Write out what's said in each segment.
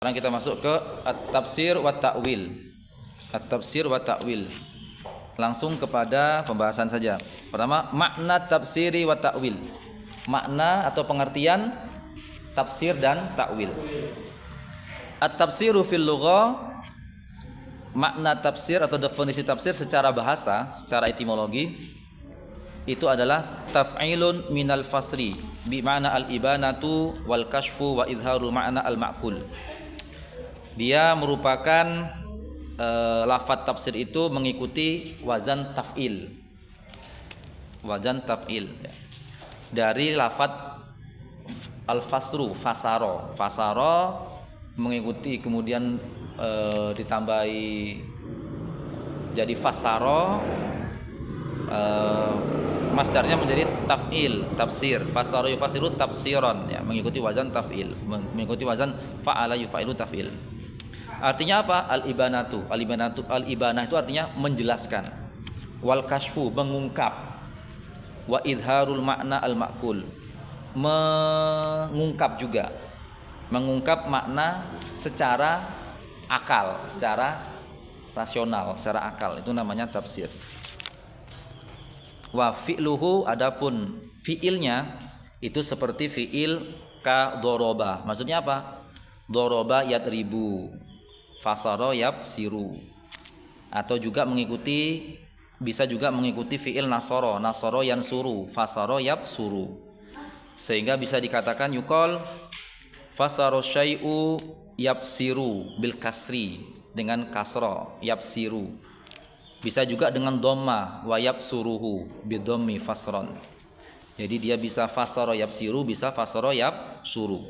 Sekarang kita masuk ke at-tafsir wa ta'wil. At-tafsir wa ta'wil. Langsung kepada pembahasan saja. Pertama, makna tafsiri wa ta'wil. Makna atau pengertian tafsir dan ta'wil. At-tafsiru fil lughah, makna tafsir atau definisi tafsir secara bahasa, secara etimologi itu adalah taf'ilun minal fasri bi ma'na al-ibanatu wal kashfu wa idharul ma'na al-ma'qul. Dia merupakan lafadz tafsir itu mengikuti wazan taf'il. Wazan taf'il ya. Dari lafadz al-fasru, fasaro. Fasaro mengikuti kemudian ditambahi jadi fasaro, masdarnya menjadi taf'il, tafsir. Fasaro yufasiru tafsiran ya, mengikuti wazan taf'il, mengikuti wazan fa'ala yufa'ilu taf'il. Artinya apa? Al-ibanatu. Al-ibanah itu artinya menjelaskan. Wal kashfu, mengungkap. Wa idharul makna al-ma'kul, mengungkap juga. Mengungkap makna secara akal, secara rasional, secara akal. Itu namanya tafsir. Wa fi'luhu, adapun fi'ilnya itu seperti fi'il ka doroba. Maksudnya apa? Doroba yadribu, fasaro yabsiru. Atau juga mengikuti, bisa juga mengikuti fi'il nasoro, nasoro yansuru, fasaro yabsuru. Sehingga bisa dikatakan yukol fasaro syai'u yabsiru bil kasri, dengan kasro yabsiru. Bisa juga dengan dhamma wa yabsuruhu bidhammi fasron. Jadi dia bisa fasaro yabsiru, bisa fasaro yabsuru.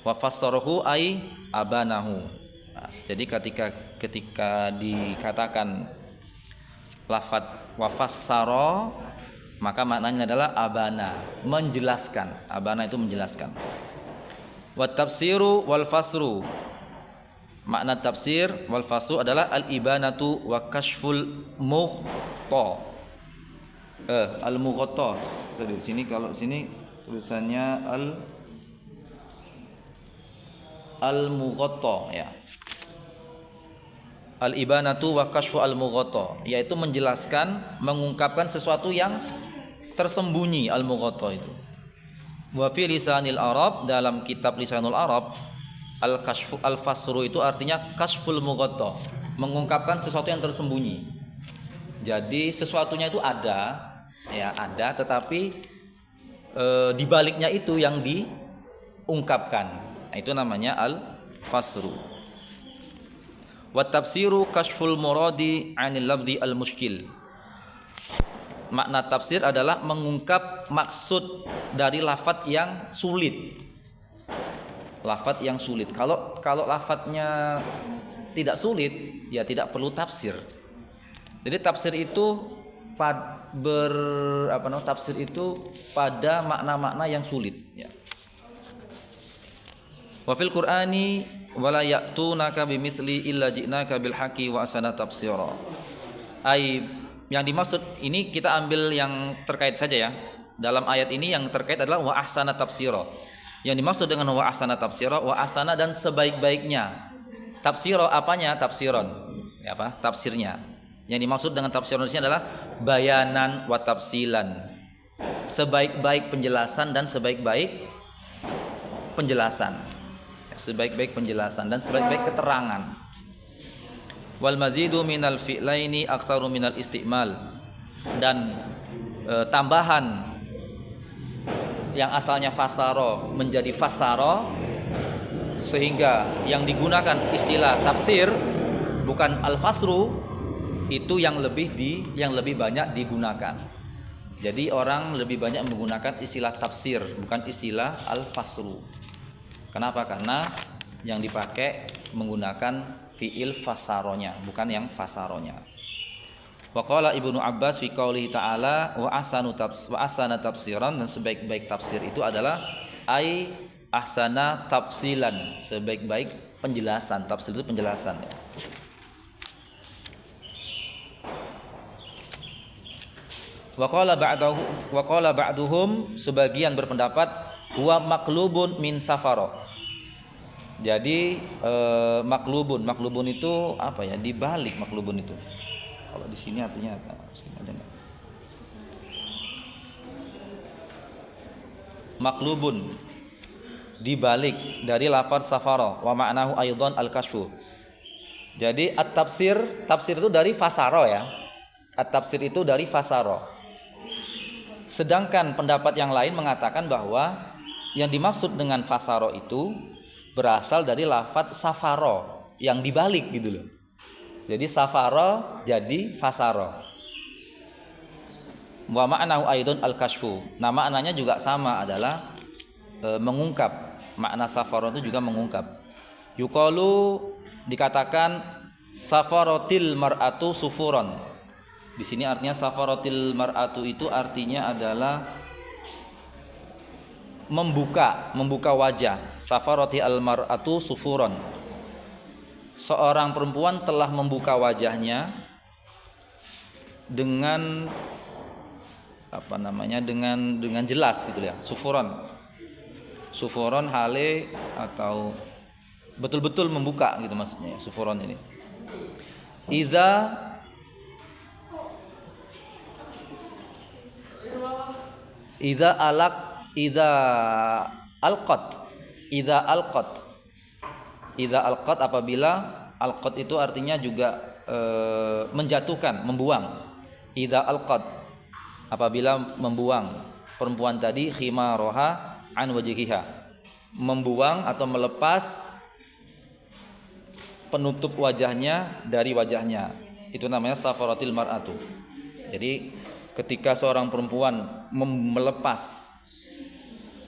Wa fassarahu ay abanahu. Nah, jadi ketika dikatakan lafadz wa fassara, maka maknanya adalah abana, menjelaskan. Abana itu menjelaskan. Wa tafsiru wal fasru, makna tafsir wal fasru adalah al-ibanatu wa kashful mughta. Al-mughta. Di sini, kalau sini tulisannya al-mughta ya. Al-ibanatu wa kashfu al-mughta, yaitu menjelaskan, mengungkapkan sesuatu yang tersembunyi. Al-mughta itu. Wa fi lisanil Arab, dalam kitab Lisanul Arab, al-kashfu al-fasru itu artinya kashful mughta, mengungkapkan sesuatu yang tersembunyi. Jadi sesuatunya itu ada, ya ada, tetapi di baliknya itu yang diungkapkan. Nah, itu namanya al-fasru. Wa tafsiru kashful muradi 'anil lafzi al-mushkil. Makna tafsir adalah mengungkap maksud dari lafadz yang sulit. Lafadz yang sulit. Kalau lafadznya tidak sulit, ya tidak perlu tafsir. Jadi tafsir itu tafsir itu pada makna-makna yang sulit ya. Wa fil Qur'ani wala ya'tunaka bimitsli illa ji'naka bil haqqi wa asana tafsira. Yang dimaksud ini, kita ambil yang terkait saja ya. Dalam ayat ini yang terkait adalah wa ahsana tafsira. Yang dimaksud dengan wa ahsana tafsira, wa ahsana dan sebaik-baiknya. Tafsira apanya? Tafsiron. Ya apa? Tafsirnya. Yang dimaksud dengan tafsiron di sini adalah bayanan wa tafsilan. Sebaik-baik penjelasan dan sebaik-baik penjelasan. Sebaik-baik penjelasan dan sebaik-baik keterangan. Wal mazidu minal fi'laini aktsaru minal istimal, dan tambahan yang asalnya fasaro menjadi fasaro, sehingga yang digunakan istilah tafsir bukan al-fasru, itu yang lebih banyak digunakan. Jadi orang lebih banyak menggunakan istilah tafsir, bukan istilah al-fasru. Kenapa? Karena yang dipakai menggunakan fi'il fasaronya, bukan yang fasaronya. Wa qala Ibnu Abbas fi qaulihi ta'ala wa ahsana tafsiran, dan sebaik-baik tafsir itu adalah ai ahsana tafsilan, sebaik-baik penjelasan. Tafsir itu penjelasan ya. Wa qala ba'duhum, sebagian berpendapat huwa maklubun min safaro. Jadi maklubun itu apa ya? Dibalik maklubun itu. Kalau di sini artinya apa? Sini ada nggak? Maklubun dibalik dari lafaz safara wa ma'nahu aidan al-kashfu. Jadi at-tafsir, tafsir itu dari fasaro ya. At-tafsir itu dari fasaro. Sedangkan pendapat yang lain mengatakan bahwa yang dimaksud dengan fasaro itu berasal dari lafaz safaro yang dibalik gitu loh. Jadi safaro jadi fasaro. Wa ma'nahu aidan al-kashfu. Nah, maknanya juga sama adalah mengungkap. Makna safaro itu juga mengungkap. Yuqalu dikatakan safarotil mar'atu sufuron. Di sini artinya safarotil mar'atu itu artinya adalah membuka wajah. Safaroti al mar'atu sufuron. Seorang perempuan telah membuka wajahnya dengan dengan jelas gitu ya. Sufuron hale atau betul-betul membuka gitu maksudnya ya, sufuron ini. Idza alqat apabila alqat itu artinya juga menjatuhkan, membuang. Idza alqat apabila membuang perempuan tadi khimaraha an wajhiha, membuang atau melepas penutup wajahnya dari wajahnya, itu namanya safaratil mar'atu. Jadi ketika seorang perempuan melepas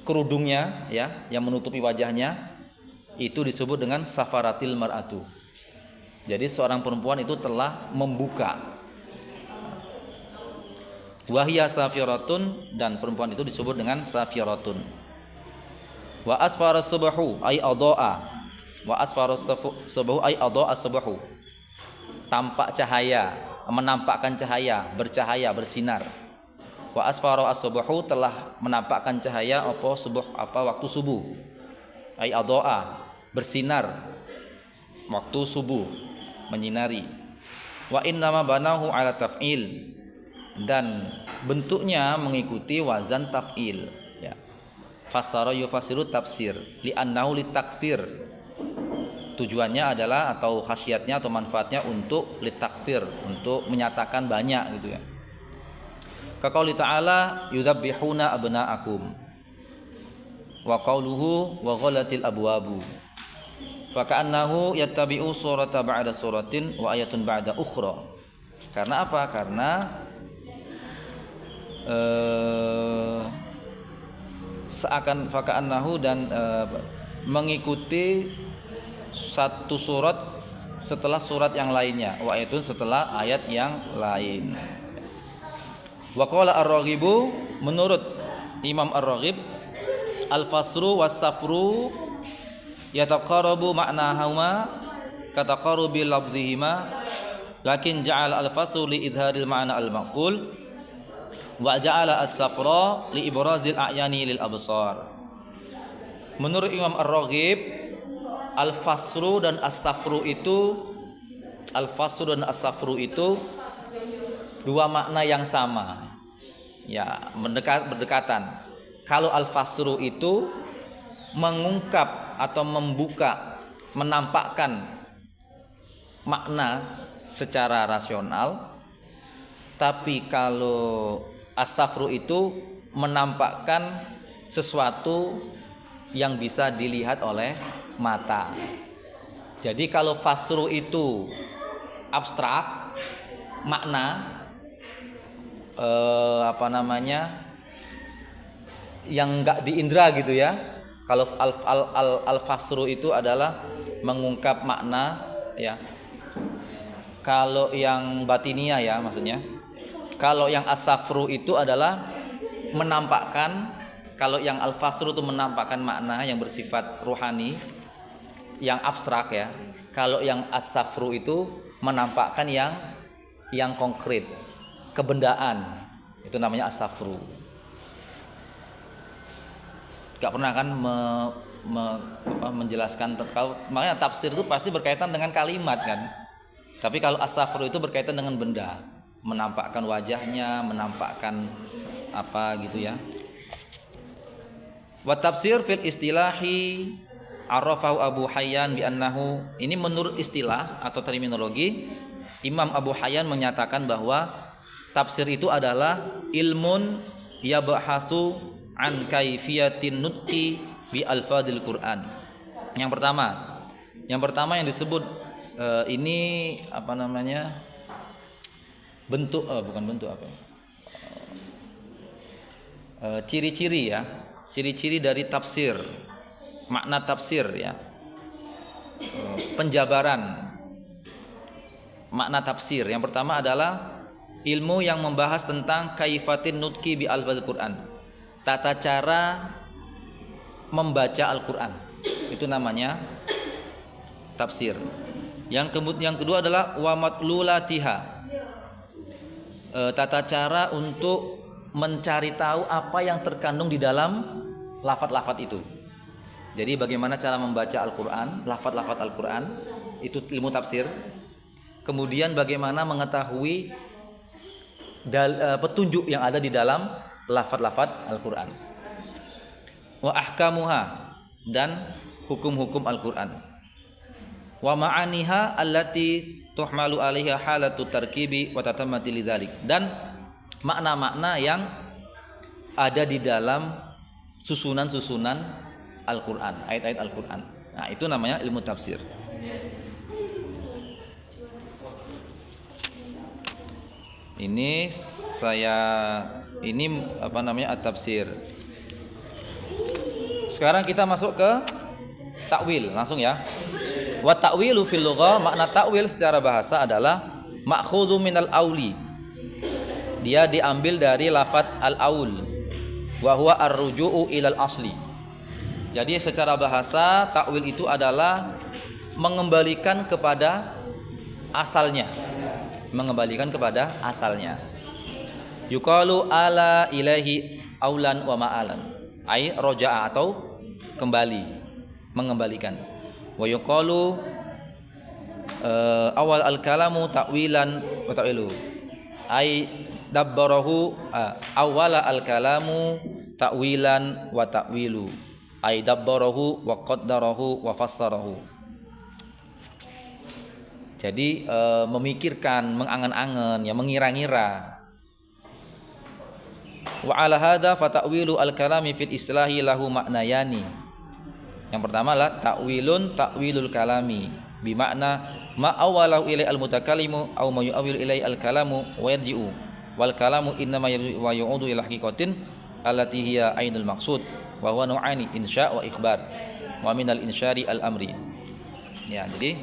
kerudungnya ya yang menutupi wajahnya, itu disebut dengan safaratil mar'atu. Jadi seorang perempuan itu telah membuka. Wahia safiratun, dan perempuan itu disebut dengan safiratun. Wa asfara subahu ay adaa. Wa asfara subahu ay adaa subahu. Tampak cahaya, menampakkan cahaya, bercahaya, bersinar. Wa asfara as-subahu telah menampakkan cahaya waktu subuh. Ay adaa, bersinar waktu subuh, menyinari. Wa innama banahu ala taf'il, dan bentuknya mengikuti wazan taf'il ya. Fasara yufasiru tafsir li'annahu litakfir. Tujuannya adalah atau khasiatnya atau manfaatnya untuk litakfir, untuk menyatakan banyak gitu ya. Kaqauli ta'ala yudzabbihuna abna'akum wa qauluhu wa ghalatil abwabu faka'annahu yattabi'u surata ba'da suratin wa ayatun ba'da ukhra. Karena apa? Karena seakan faka'annahu dan mengikuti satu surat setelah surat yang lainnya, wa ayatun setelah ayat yang lain. Wa qala ar-Raghibu, menurut Imam Ar-Raghib, al-fasru was-safru yataqarabu ma'nahuma kataqarubi lafzihima, lakin ja'ala al-fasru li idharil ma'na al-maqul wa ja'ala as-safra li ibrazil a'yani lil absar. Menurut Imam Ar-Raghib, al-fasru dan as-safru itu dua makna yang sama. Ya, berdekatan. Kalau al-fasru itu mengungkap atau membuka, menampakkan makna secara rasional, tapi kalau as-safru itu menampakkan sesuatu yang bisa dilihat oleh mata. Jadi kalau fasru itu abstrak, makna yang enggak diindra gitu ya. Kalau al-fasru itu adalah mengungkap makna ya. Kalau yang batiniah ya maksudnya. Kalau yang as-safru itu adalah menampakkan, kalau yang al-fasru itu menampakkan makna yang bersifat ruhani, yang abstrak ya. Kalau yang as-safru itu menampakkan yang konkret, kebendaan. Itu namanya as-safru. Gak pernah kan menjelaskan makanya tafsir itu pasti berkaitan dengan kalimat kan. Tapi kalau as-safru itu berkaitan dengan benda, menampakkan wajahnya, menampakkan apa gitu ya. Wa tafsir fil istilahi arafahu Abu Hayyan bi annahu, ini menurut istilah atau terminologi Imam Abu Hayyan menyatakan bahwa tafsir itu adalah ilmun yabhasu an kaifiyatin nutqi bi alfadil Quran. Yang pertama yang disebut ini apa namanya? Bentuk bukan bentuk apa ya? Ciri-ciri ya. Ciri-ciri dari tafsir. Makna tafsir ya. Penjabaran makna tafsir. Yang pertama adalah ilmu yang membahas tentang kaifatin nutqi bi alfadil Quran. Tata cara membaca Al-Quran. Itu namanya tafsir. Yang kedua adalah wa matlulatiha. Tata cara untuk mencari tahu apa yang terkandung di dalam lafaz-lafaz itu. Jadi bagaimana cara membaca Al-Quran, lafaz-lafaz Al-Quran, itu ilmu tafsir. Kemudian bagaimana mengetahui petunjuk yang ada di dalam lafaz-lafaz Al-Quran. Wa ahkamuha, dan hukum-hukum Al-Quran. Wa ma'aniha allati tuhmalu alaiha halatu tarkibi wa tatammati lidzalik, dan makna-makna yang ada di dalam susunan-susunan Al-Quran, ayat-ayat Al-Quran. Nah, itu namanya ilmu tafsir. Ini apa namanya at-tafsir. Sekarang kita masuk ke takwil langsung ya. Wa ta'wilu fil lughah, makna takwil secara bahasa adalah ma'khudhu minal auli. Dia diambil dari lafaz al-aul. Wa huwa ar-ruju'u ilal asli. Jadi secara bahasa takwil itu adalah mengembalikan kepada asalnya. Mengembalikan kepada asalnya. Yuqalu ala ilahi aulan wa ma'alan. Ai roja'a, atau kembali, mengembalikan. Wa yuqalu awal al-kalamu ta'wilan wa ta'wilu. Ai dabbarahu awala al-kalamu ta'wilan wa ta'wilu. Ai dabbarahu wa qaddarahu wa fassarahu. Jadi memikirkan, mengangan-angan, ya mengira-ngira. Wa ala hadza fa ta'wilu al-kalami fil istilahi lahu maknayani. Yang pertama adalah ta'wilul kalami, bi makna ma awalahu ilai al-mutakallimu aw ma yu'awwilu ilai al-kalamu wa yarji'u. Wal kalamu innama wa yu'udu ila haqiqatin allati hiya ainul maqsud wa huwa nu'ani insya' wa ikhbar wa minal insyari al-amri. Ya, jadi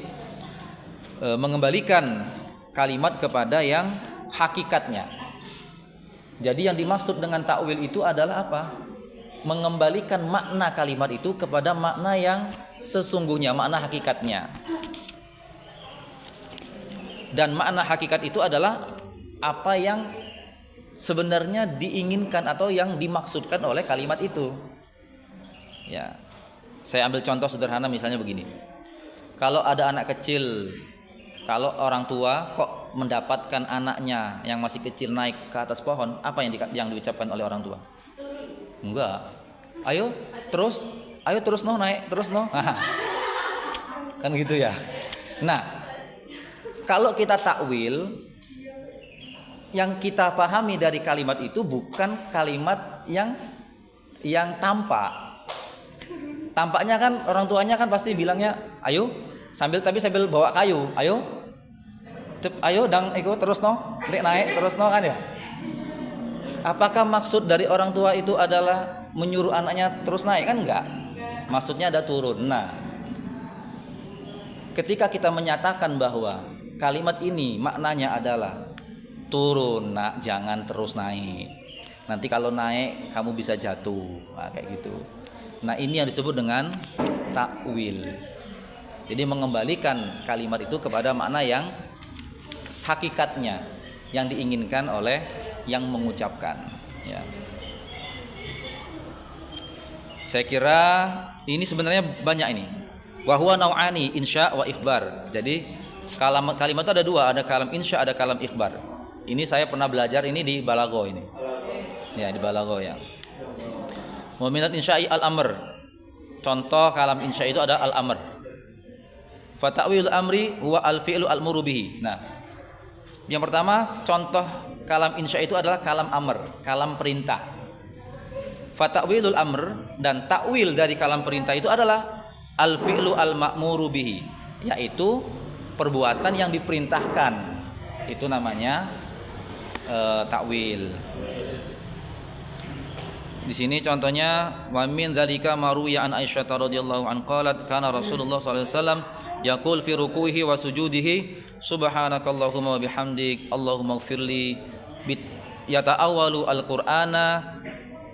mengembalikan kalimat kepada yang hakikatnya. Jadi yang dimaksud dengan takwil itu adalah apa? Mengembalikan makna kalimat itu kepada makna yang sesungguhnya, makna hakikatnya. Dan makna hakikat itu adalah apa yang sebenarnya diinginkan atau yang dimaksudkan oleh kalimat itu. Ya. Saya ambil contoh sederhana misalnya begini. Kalau ada anak kecil, kalau orang tua kok mendapatkan anaknya yang masih kecil naik ke atas pohon, apa yang diucapkan oleh orang tua? Enggak. Ayo terus no naik, terus no. Kan gitu ya. Nah, kalau kita takwil, yang kita pahami dari kalimat itu bukan kalimat yang tampak. Tampaknya kan orang tuanya kan pasti bilangnya, ayo sambil bawa kayu, ayo dang iko terus no, naik terus no kan ya. Apakah maksud dari orang tua itu adalah menyuruh anaknya terus naik? Kan enggak. Maksudnya ada turun. Nah, ketika kita menyatakan bahwa kalimat ini maknanya adalah turun, nak, jangan terus naik. Nanti kalau naik kamu bisa jatuh. Nah, kayak gitu. Nah, ini yang disebut dengan takwil. Jadi mengembalikan kalimat itu kepada makna yang hakikatnya, yang diinginkan oleh yang mengucapkan, ya. Saya kira ini sebenarnya banyak ini. Wa huwa nau'ani insya wa ikhbar. Jadi kalimat itu ada dua, ada kalam insya, ada kalam ikhbar. Ini saya pernah belajar ini di Balago ini. Ya, di Balago ya. Wa minat insya'i al-amr. Contoh kalam insya itu ada al-amr. Fa ta'wil amri huwa al-fi'lu al-muru bihi. Nah, yang pertama contoh kalam insya itu adalah kalam amr, kalam perintah. Fata'wilul amr, dan takwil dari kalam perintah itu adalah al-fi'lu al-ma'muru bihi, yaitu perbuatan yang diperintahkan. Itu namanya takwil. Di sini contohnya wa min dzalika maruya an Aisyah radhiyallahu an qalat kana Rasulullah sallallahu alaihi wasallam yaqul fi ruku'ihi wa sujudihi subhanakallahumma wa bihamdik Allahumma ighfirli yata'awwalu al-Qur'ana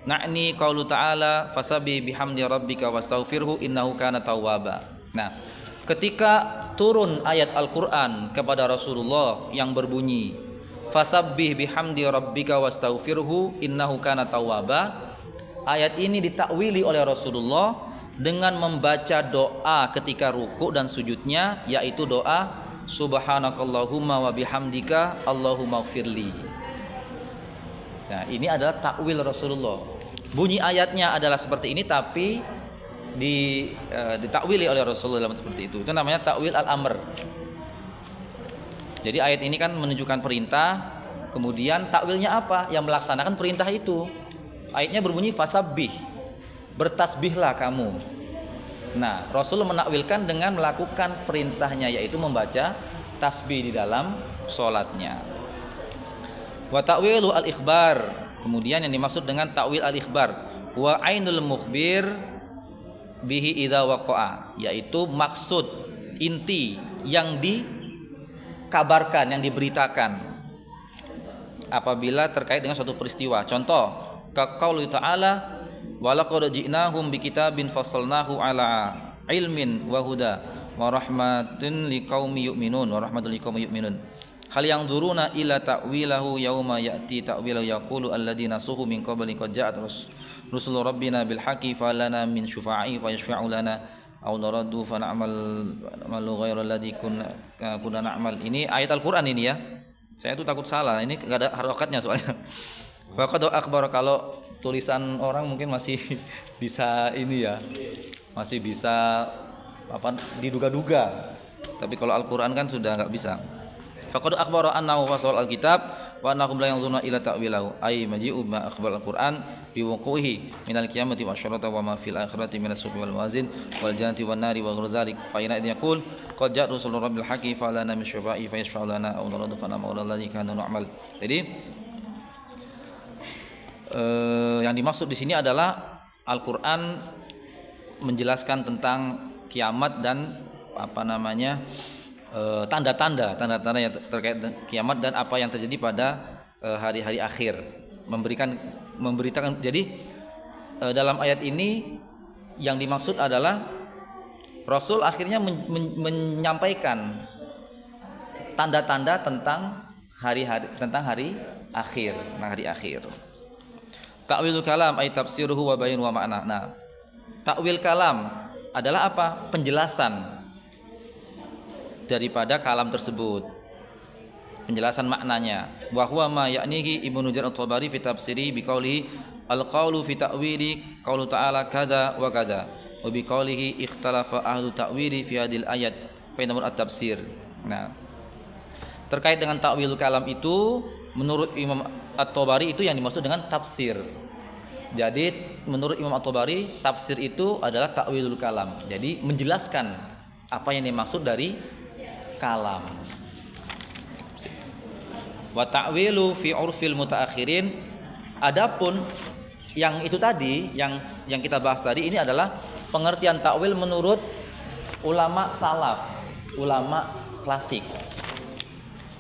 na'ni qaulu ta'ala fasabbih bihamdi rabbika wastaghfirhu innahu kana tawwaba. Nah, ketika turun ayat Al-Qur'an kepada Rasulullah yang berbunyi fasabbih bihamdi rabbika wastaghfirhu innahu kana tawwaba, ayat ini ditakwili oleh Rasulullah dengan membaca doa ketika ruku dan sujudnya, yaitu doa subhanakallahumma wa bihamdika Allahumma ighfirli. Nah, ini adalah takwil Rasulullah. Bunyi ayatnya adalah seperti ini, tapi ditakwili oleh Rasulullah dalam seperti itu. Itu namanya takwil al-amr. Jadi ayat ini kan menunjukkan perintah, kemudian takwilnya apa? Yang melaksanakan perintah itu. Ayatnya berbunyi fasabbih, bertasbihlah kamu. Nah, Rasulullah menakwilkan dengan melakukan perintahnya, yaitu membaca tasbih di dalam sholatnya. Wa ta'wilu al-ikhbar, kemudian yang dimaksud dengan ta'wil al-ikhbar wa ainul mukhbir bihi idza waqa'a, yaitu maksud inti yang dikabarkan, yang diberitakan apabila terkait dengan suatu peristiwa. Contoh, kaqauli ta'ala wa laqad ji'nahum bikitabin fassalnahu ala ilmin wa huda wa rahmatin liqaumi yu'minun wa rahmatul liqaumi yu'minun. Hal yang duruna ila ta'wilahu yauma ya'ti ta'wilahu yaqulu alladziina suhu min qabli qad ja'at rusul rabbina bil haqqi falana min syufa'i fa yashfa'u lana aw naraddu fa na'mal ghayra alladzi kunna na'mal. Ini ayat Al-Qur'an ini ya. Saya tuh takut salah. Ini enggak ada harokatnya soalnya. Faqad akhbar, kalau tulisan orang mungkin masih bisa ini ya. Masih bisa diduga-duga. Tapi kalau Al-Qur'an kan sudah enggak bisa. Faqad akhbara annahu fasal al-kitab wa annahum la yanzuruna ila ta'wilahu ay maji'u ma akhbar al-Qur'an bi wuquhi min al-qiyamati wa syarata wa ma fil akhirati min as-sufi wal mawazin wal jannati wan nari wa ghairu dzalik fa ina yaqul qad ja'a rasulur rabbil haqqi fa lana min syufa'i fa yashfa'u lana aw naradu fa nama alladzi kana na'mal. Jadi yang dimaksud di sini adalah Al-Qur'an menjelaskan tentang kiamat dan tanda-tanda yang terkait kiamat dan apa yang terjadi pada hari-hari akhir, memberitakan. Jadi dalam ayat ini yang dimaksud adalah Rasul akhirnya menyampaikan tanda-tanda tentang hari akhir. Ta'wilul kalam ay tafsiruhu wa bayan wa ma'na. Nah, takwil kalam adalah apa? Penjelasan daripada kalam tersebut, penjelasan maknanya. Wa huwa ma ya'nihi Ibnu Jarir at-Tabari fi tafsiri bi qoulihi al-qaulu fi ta'wili qaulu ta'ala kadza wa kadza wa bi qoulihi ikhtalafa ahlu ta'wili fi hadhil ayat fa innahu at-tafsir. Nah, terkait dengan ta'wil kalam itu menurut Imam At-Tabari itu yang dimaksud dengan tafsir. Jadi menurut Imam At-Tabari tafsir itu adalah ta'wilul kalam. Jadi menjelaskan apa yang dimaksud dari kalam. Wa ta'wilu fi urfil mutaakhirin, adapun yang itu tadi yang kita bahas tadi ini adalah pengertian takwil menurut ulama salaf, ulama klasik.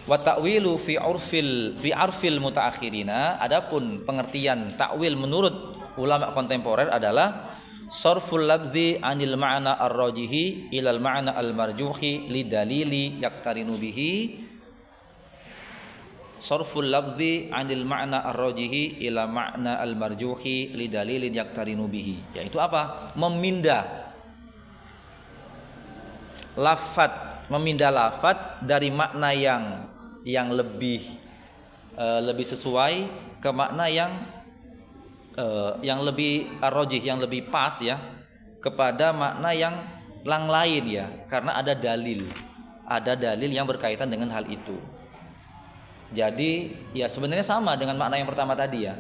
Wa ta'wilu fi arfil mutaakhirina, adapun pengertian takwil menurut ulama kontemporer adalah sarful labzi anil ma'na ar-rajihi ilal ma'na al-marjuhi li dalili yaktarinu bihi. sarful lafzi 'anil ma'na ar-rajihi ila ma'na al-marjuhi li dalilin yaqtarinu bihi. Yaitu apa? Memindah lafaz dari makna yang lebih sesuai ke makna yang lebih ar-rajih, yang lebih pas ya, kepada makna yang lain ya, karena ada dalil yang berkaitan dengan hal itu. Jadi ya sebenarnya sama dengan makna yang pertama tadi ya,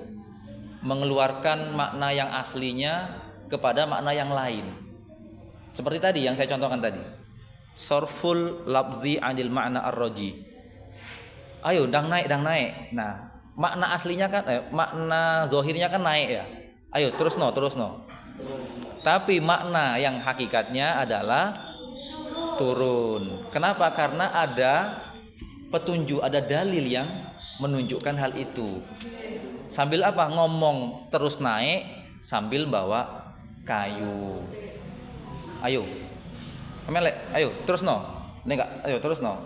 mengeluarkan makna yang aslinya kepada makna yang lain. Seperti tadi yang saya contohkan tadi, sarful lafzi 'anil ma'na ar-raji. Ayo dang naik. Nah, makna aslinya kan makna zahirnya kan naik ya. Ayo terus no. Tapi makna yang hakikatnya adalah turun. Kenapa? Karena ada petunjuk, ada dalil yang menunjukkan hal itu. Sambil apa? Ngomong terus naik sambil bawa kayu. Ayo. Melek, ayo terus no. Enggak, ayo terus no.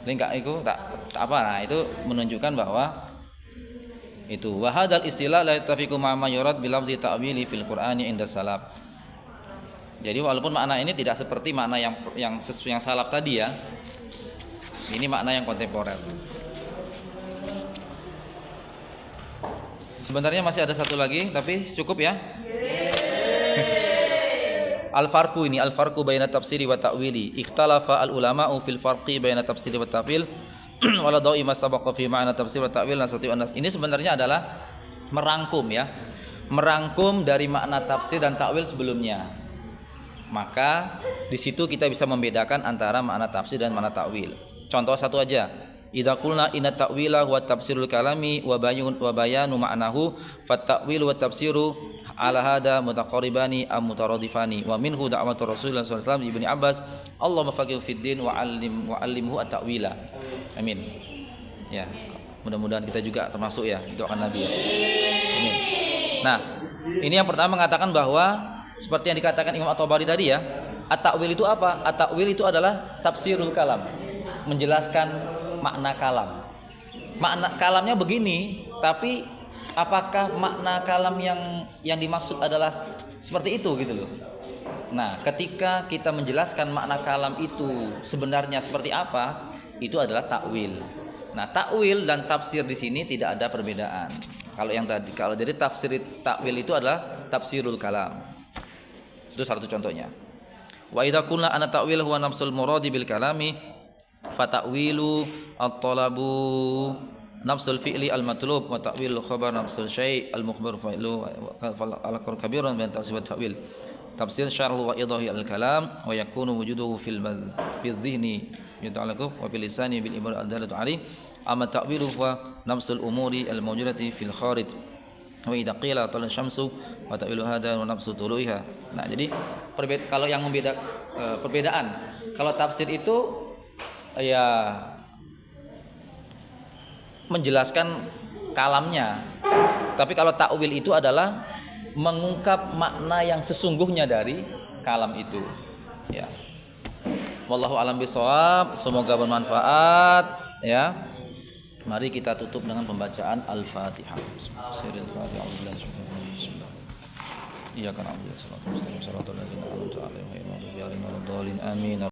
Enggak itu tak apa. Nah, itu menunjukkan bahwa itu wa hadzal istilah la yattafiqu ma yurad bil lafzi ta'wili fil Qur'ani inda salaf. Jadi walaupun makna ini tidak seperti makna yang salaf tadi ya. Ini makna yang kontemporer. Sebenarnya masih ada satu lagi tapi cukup ya. Al-farqu baina tafsiri wa ta'wili. Ikhtalafa al-ulama'u fil farqi baina tafsiri wa ta'wil. Wala da'i ma sabaqa fi ma'na tafsir wa ta'wil nasati an-nas. Ini sebenarnya adalah merangkum ya. Merangkum dari makna tafsir dan ta'wil sebelumnya. Maka di situ kita bisa membedakan antara makna tafsir dan makna ta'wil. Contoh satu aja. Idza qulna inna ta'wila huwa tafsirul kalami wa bayanu ma'nahu fat ta'wil wa tafsiru ala hada mutaqarribani am mutaradifani wa minhu da'watu Rasulullah sallallahu alaihi wasallam Ibnu Abbas Allahumma faqihu fid din wa 'allimhu at-ta'wila. Amin. Ya, mudah-mudahan kita juga termasuk ya doakan Nabi ya. Amin. Nah, ini yang pertama mengatakan bahwa seperti yang dikatakan Imam At-Tabari tadi ya, at-ta'wil itu apa? At-ta'wil itu adalah tafsirul kalam, menjelaskan makna kalam. Makna kalamnya begini, tapi apakah makna kalam yang dimaksud adalah seperti itu gitu loh. Nah, ketika kita menjelaskan makna kalam itu sebenarnya seperti apa, itu adalah ta'wil. Nah, ta'wil dan tafsir di sini tidak ada perbedaan. Kalau yang tadi, kalau jadi tafsir ta'wil itu adalah tafsirul kalam. Itu satu contohnya. Wa idza qulna anna ta'wil huwa nafsul muradi bil kalami fa ta'wilu at-talabu nafsul fi'li al-matlub wa ta'wil khabar nafsul syai' al-mukhbar fa'ilu al-akbar kabirun min tafsir wa ta'wil. Tafsir syarh wa idahi al-kalam wa yakunu wujuduhu fil dhihni yata'allaqu wa bil lisani bil ibar al-dalatu alaihi amma ta'wilu wa nafsul umuri al-mawjudati fil kharij wa idza qila tal syamsu wa ta'wilu hadha wa nafsu tuluha. Nah, jadi kalau yang perbedaan kalau tafsir itu ya menjelaskan kalamnya, tapi kalau ta'wil itu adalah mengungkap makna yang sesungguhnya dari kalam itu ya. Wallahu a'lam bishawab. Semoga bermanfaat ya. Mari kita tutup dengan pembacaan Al-Fatihah. Amin.